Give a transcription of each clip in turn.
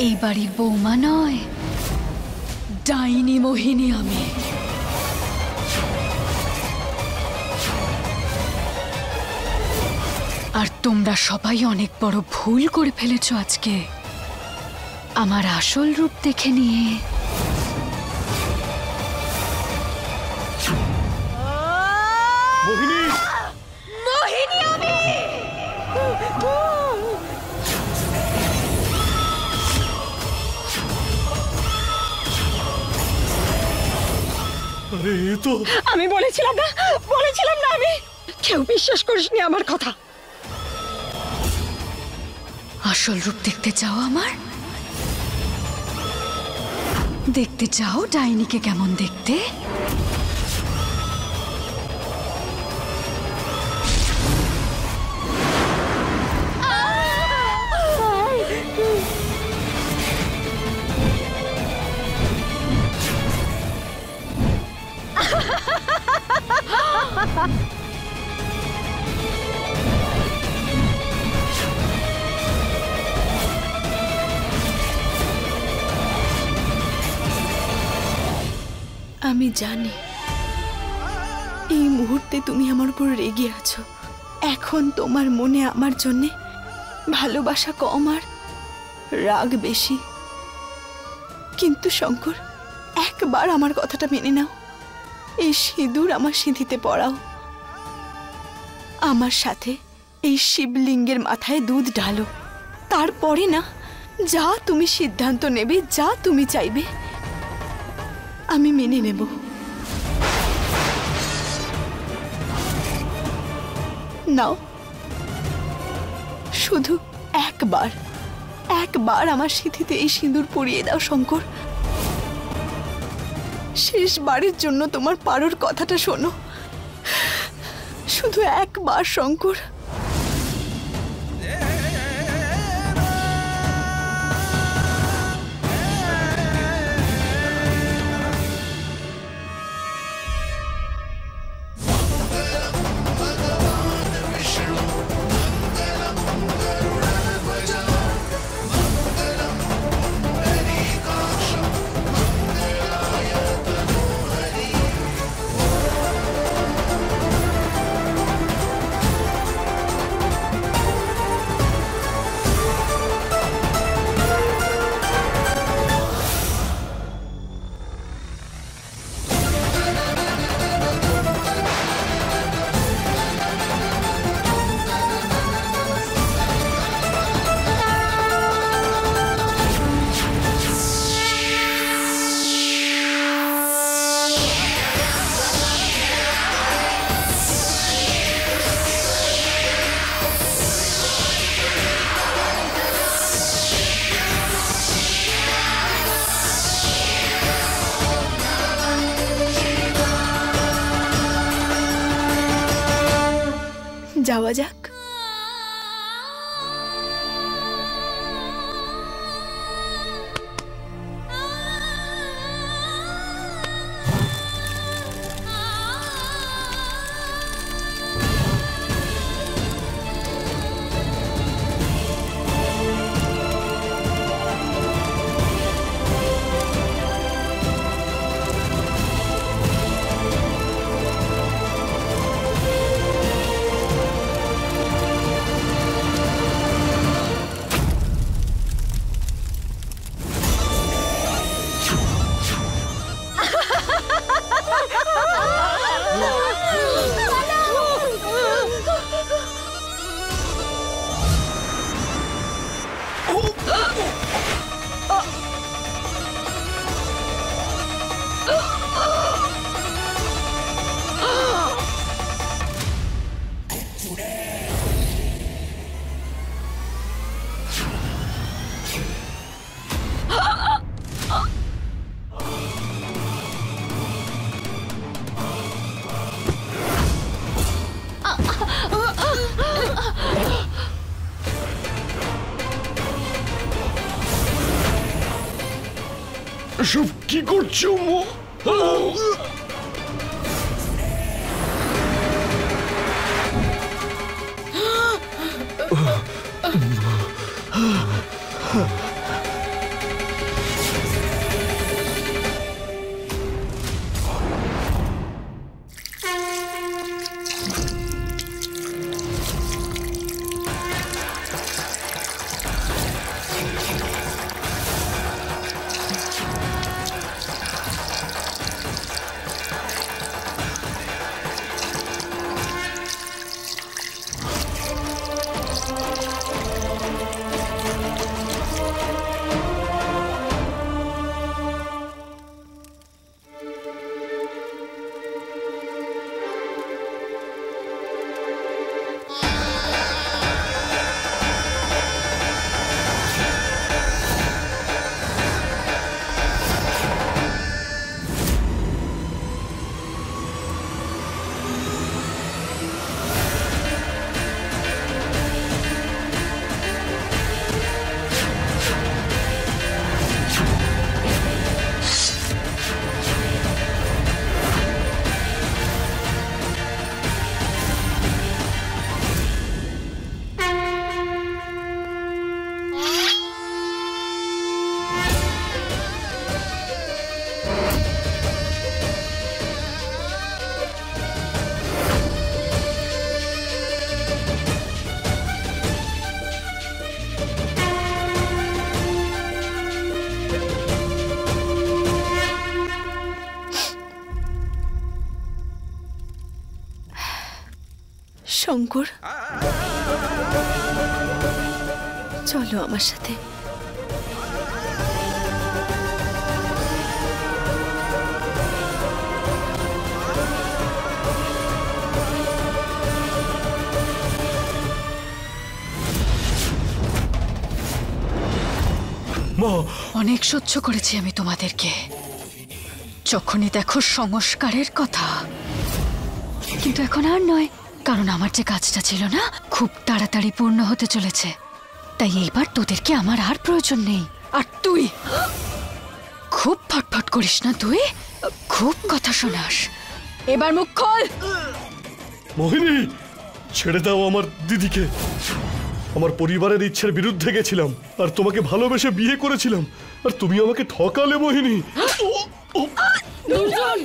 এই বাড়ির বৌমা নয়, ডাইনি মোহিনী আমি। আর তোমরা সবাই অনেক বড় ভুল করে ফেলেছো আজকে আমার আসল রূপ দেখে নিয়ে। মোহিনী, মোহিনী আমি। আরে এ তো আমি বলেছিলাম না আমি। কেউ বিশ্বাস করিসনি আমার কথা। আসল রূপ দেখতে চাও আমার? দেখতে চাও ডাইনিকে কেমন দেখতে? আমি জানি এই মুহূর্তে তুমি আমার উপর রেগে আছো। এখন তোমার মনে আমার জন্যে ভালোবাসা কম আর রাগ বেশি। কিন্তু শঙ্কর, একবার আমার কথাটা মেনে নাও। এই সিঁদুর আমার সিঁথিতে পরাও। আমার সাথে এই শিবলিঙ্গের মাথায় দুধ ঢালো। তারপরে না, যা তুমি সিদ্ধান্ত নেবে, যা তুমি চাইবে, আমি মেনে নেব। নাও, শুধু একবার আমার সিঁথিতে এই সিঁদুর পরিয়ে দাও শঙ্কর। শেষবারের জন্য তোমার পারোর কথাটা শোনো। শুধু একবার শঙ্কর। যাওয়া যাক। সব কি করছো মো? শঙ্কর, চলো আমার সাথে। অনেক সহ্য করেছি আমি তোমাদেরকে, যখনই দেখো সংস্কারের কথা। কিন্তু এখন আর নয়, কারণ আমার যে কাজটা ছিল না খুব তাড়াতাড়ি পূর্ণ হতে চলেছে। তাই এইবার তোদেরকে আমার আর প্রয়োজন নেই। আর তুই খুব ফটফট করিস না, তুই খুব কথা শোনাস। এবার মুখ খোল। মোহিনী, ছেড়ে দাও আমার দিদিকে। আমার পরিবারের ইচ্ছের বিরুদ্ধে গেছিলাম আর তোমাকে ভালোবেসে বিয়ে করেছিলাম, আর তুমি আমাকে ঠকালে মোহিনী। দুর্জন!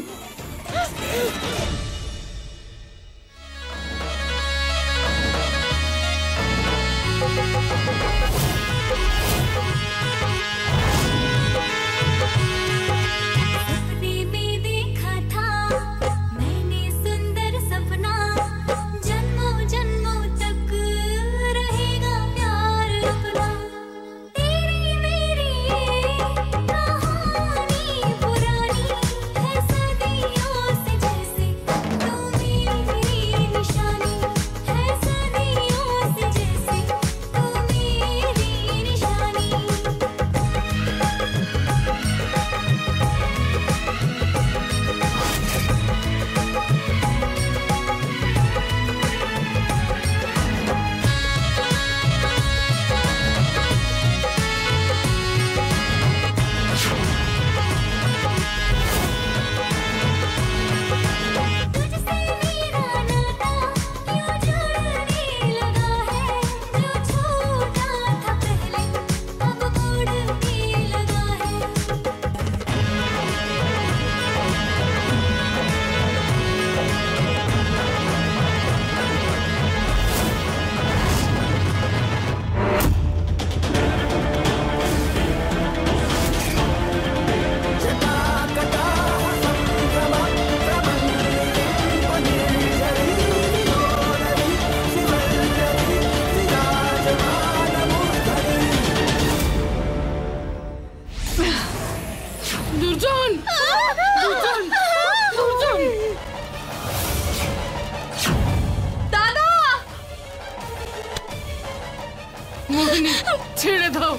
ছেড়ে দাও,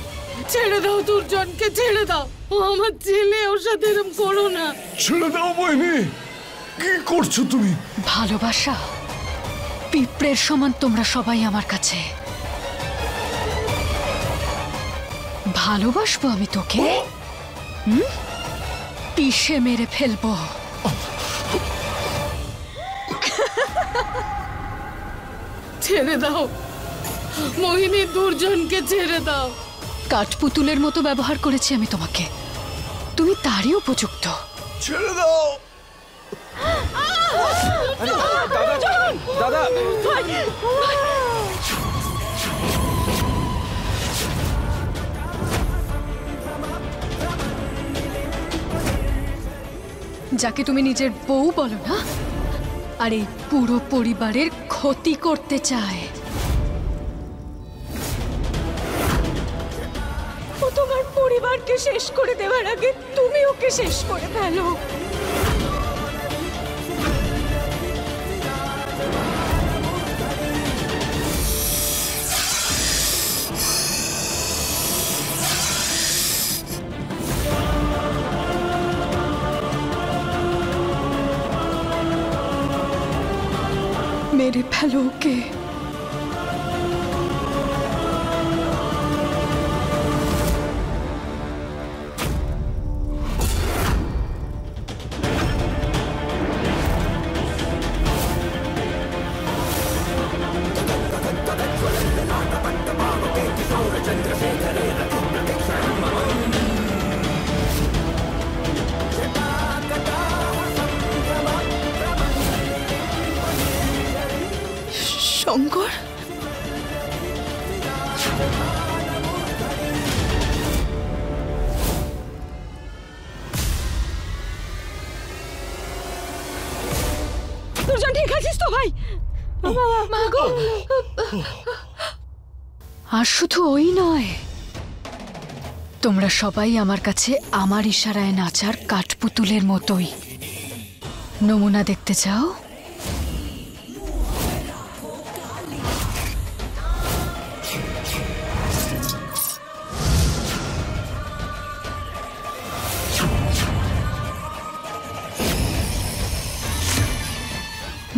ছেড়ে দাও দুর্জনকে, ছেড়ে দাও। ও আমার ছেলে, ওর সাথে এরকম করো না। ছেড়ে দাও মোহিনী, কি করছো তুমি? ভালোবাসা পিঁপড়ের সমান তোমরা সবাই আমার কাছে। ভালোবাসবো আমি তোকে, পিষে মেরে ফেলবো। ছেড়ে দাও মোহিনী, দুর্জনকে ছেড়ে দাও। কাঠপুতুলের মতো ব্যবহার করেছি আমি তোমাকে, তুমি তারই উপযুক্ত। ছেড়ে দাও। দাদা, যাকে তুমি নিজের বউ বলো না, আর এই পুরো পরিবারের ক্ষতি করতে চায়। ও তোমার পরিবারকে শেষ করে দেওয়ার আগে তুমি ওকে শেষ করে ফেলো। মেরে ফেলো ওকে। শঙ্কর, দুর্জন ঠিক আছিস তো ভাই? আর শুধু ওই নয়, তোমরা সবাই আমার কাছে আমার ইশারায় নাচার কাঠপুতুলের মতোই। নমুনা দেখতে চাও?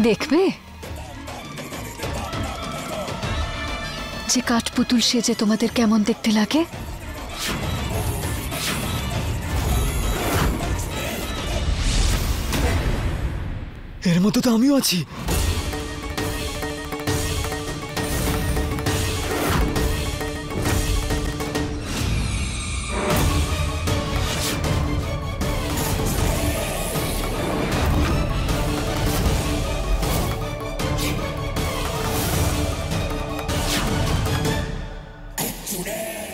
দেখবে যে কাঠপুতুল সেজে তোমাদের কেমন দেখতে লাগে? এর মধ্যে তো আমিও আছি।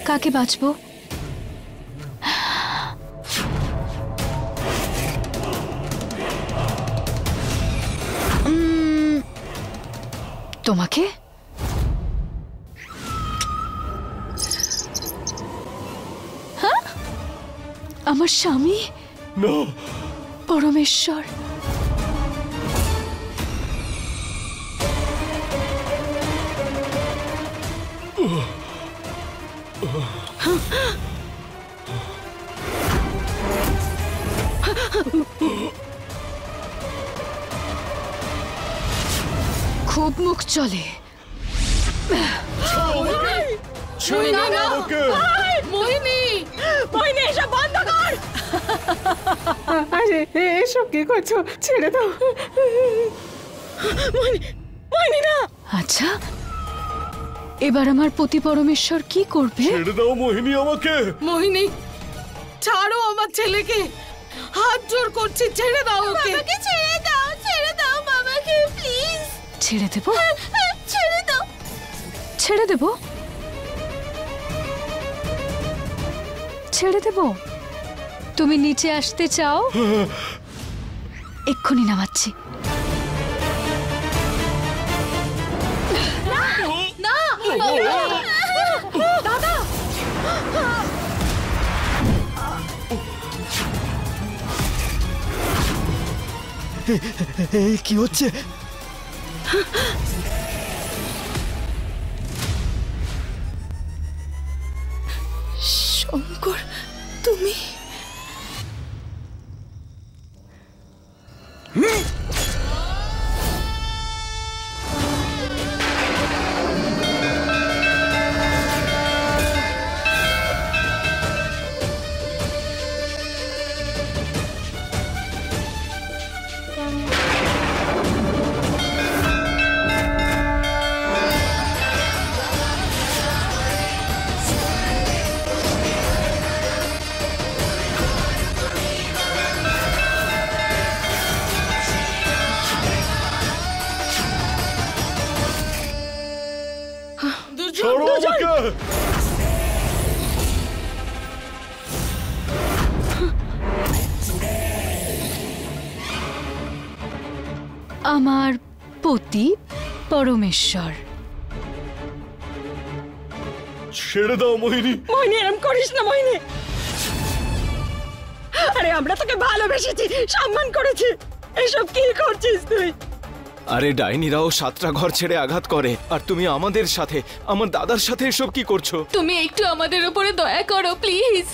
কাকে বাঁচবো? তোমাকে? হ্যাঁ, আমার স্বামী না, পরমেশ্বর। খুব মুখ চলে। ছেড়ে দাও আমাকে। আরে এসব কি করছো? ছেড়ে দাও। আচ্ছা, এবার আমার পতি পরমেশ্বর কি করবে? ছেড়ে দাও মোহিনী আমাকে। মোহিনী, ছাড়ো আমার ছেলেকে, হাত জোর করছি, ছেড়ে দাও ওকে। ছেড়ে দাও বাবাকে প্লিজ। ছেড়ে দেব? ছেড়ে দাও। ছেড়ে দেব? ছেড়ে দেব? তুমি নিচে আসতে চাও? এক্ষুনি নামাচ্ছি। এই কি হচ্ছে? শঙ্কর, তুমি? ছাড়ো আমাকে। আমার পতি পরমেশ্বর। ছেড়ে দাও মোহিনী। মোহিনী, এরম করিস না মোহিনী। আরে আমরা তোকে ভালোবেসেছি, সম্মান করেছি, এসব কি করছিস তুই? আরে ডাইনিরাও 7টা ঘর ছেড়ে আঘাত করে, আর তুমি আমাদের সাথে, আমার দাদার সাথে এসব কি করছো? তুমি একটু আমাদের উপরে দয়া করো প্লিজ।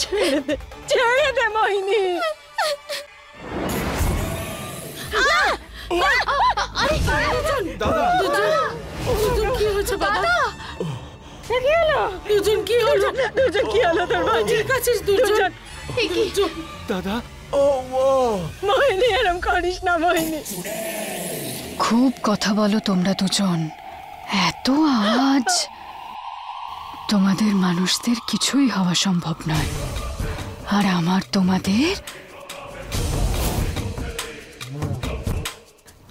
ছেড়ে দে মোহিনী। দাদা, দুজন কি হয়েছে বাবা? কি হলো? দুজন কি হলো? দুজন কি হলো তোর ভাই? ঠিক আছিস দুজন? দাদা, মোহিনী, এরম করিস না মোহিনী। খুব কথা বলো তোমরা দুজন, এত আওয়াজ। তোমাদের মানুষদের কিছুই হওয়া সম্ভব নয়, আর আমার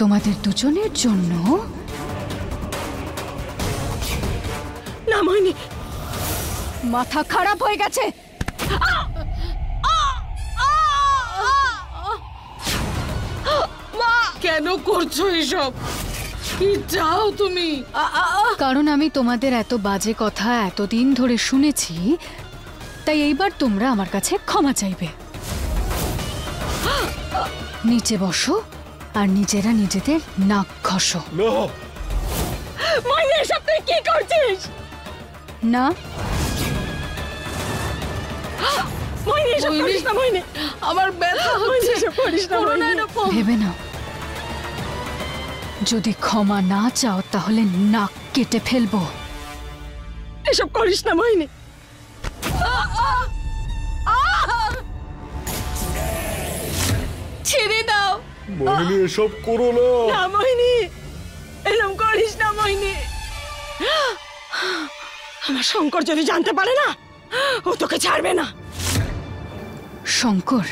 তোমাদের দুজনের জন্য। না মোহিনী, মাথা খারাপ হয়ে গেছে। কেন করছো এসব? কি চাও তুমি? কারণ আমি তোমাদের এত বাজে কথা এতদিন ধরে শুনেছি, তাই এইবার তোমরা আমার কাছে ক্ষমা চাইবে। নিচে বসো আর নিজেরা নিজেদের নাক ঘষো। না, মাইনে, এসব তুই কি করছিস? না, মাইনে, এসব করিস না মাইনে। আমার ব্যথা হচ্ছে। এসব করিস না মাইনে। ভেবে নাও, যদি ক্ষমা না চাও তাহলে নাক কেটে ফেলবো। এসব করিস না মাইনে। ছেড়ে দাও। মোহিনী এসব করো না। না মাইনে, এরকম করিস না মাইনে। আমার শঙ্কর যদি জানতে পারে না, ও তোকে ছাড়বে না। শঙ্কর,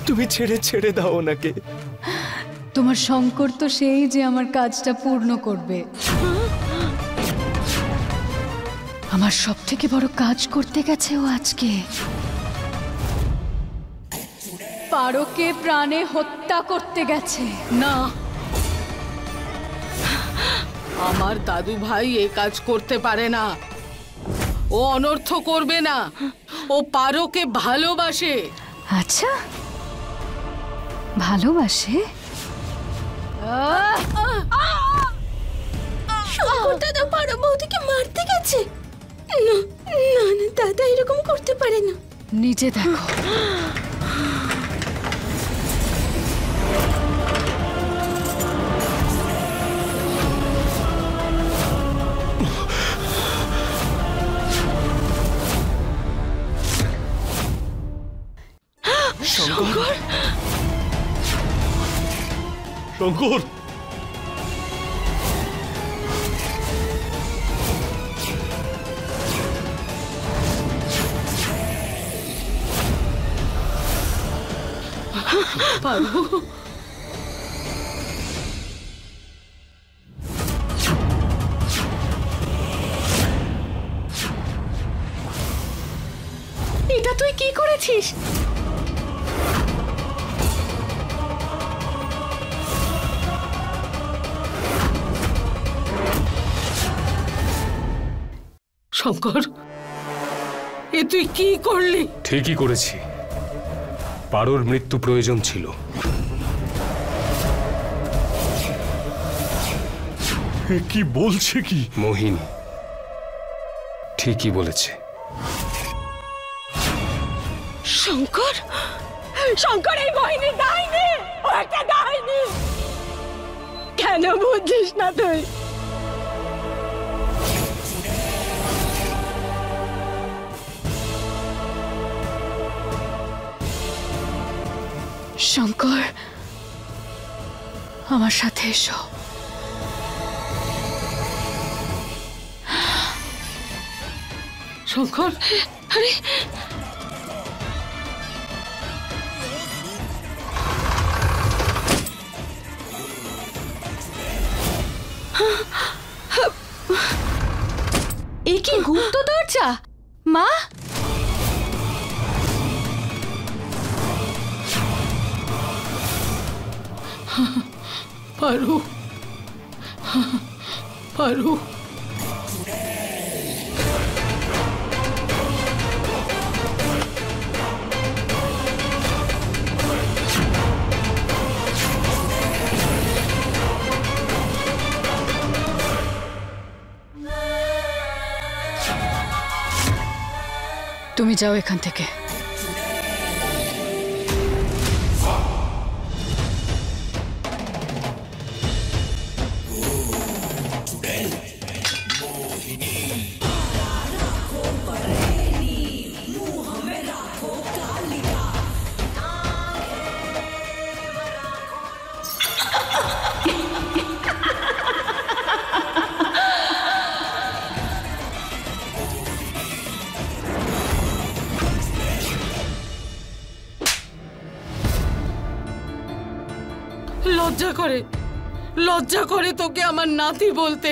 তুমি ছেড়ে ছেড়ে দাও ওনাকে। তোমার শঙ্কর তো সেই যে আমার কাজটা পূর্ণ করবে। আমার সব থেকে বড় কাজ করতে গেছে ও আজকে। পারোকে প্রাণে হত্যা করতে গেছে। না, আমার দাদু ভাই এ কাজ করতে পারে না। ও অনর্থ করবে না। ও পারোকে ভালোবাসে। আচ্ছা, ভালোবাসে? শঙ্কর দাদা পারো বৌদিকে মারতে গেছে। না না না, দাদা এরকম করতে পারে না। নিজে দেখো। শঙ্কর, শঙ্কর, পারো, এটা তুই কি করেছিস? শঙ্কর, এ তুই কি করলি? ঠিকই করেছি। পারোর মৃত্যু প্রয়োজন ছিল। এ কি বলছে কি? মোহিনী ঠিকই বলেছে। শঙ্কর, শঙ্কর এই মোহিনী ডাইনি। ও একটা ডাইনি। কেন বুঝিস না তুই? শঙ্কর, আমার সাথে এসো। শঙ্কর, আরে এ কি গুপ্ত দরজা? মা, পারো, পারো। তুমি যাও এখান থেকে। লজ্জা করে, লজ্জা করে তোকে আমার নাতি বলতে।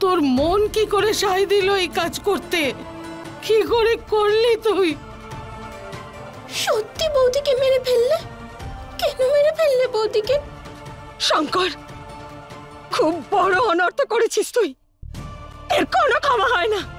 তোর মন কি করে সায় দিল এই কাজ করতে? কি করে করলি তুই? সত্যি বৌদিকে মেরে ফেললে? কেন মেরে ফেললে বৌদিকে? শঙ্কর, খুব বড় অনর্থ করেছিস তুই। এর কোনো ক্ষমা হয় না।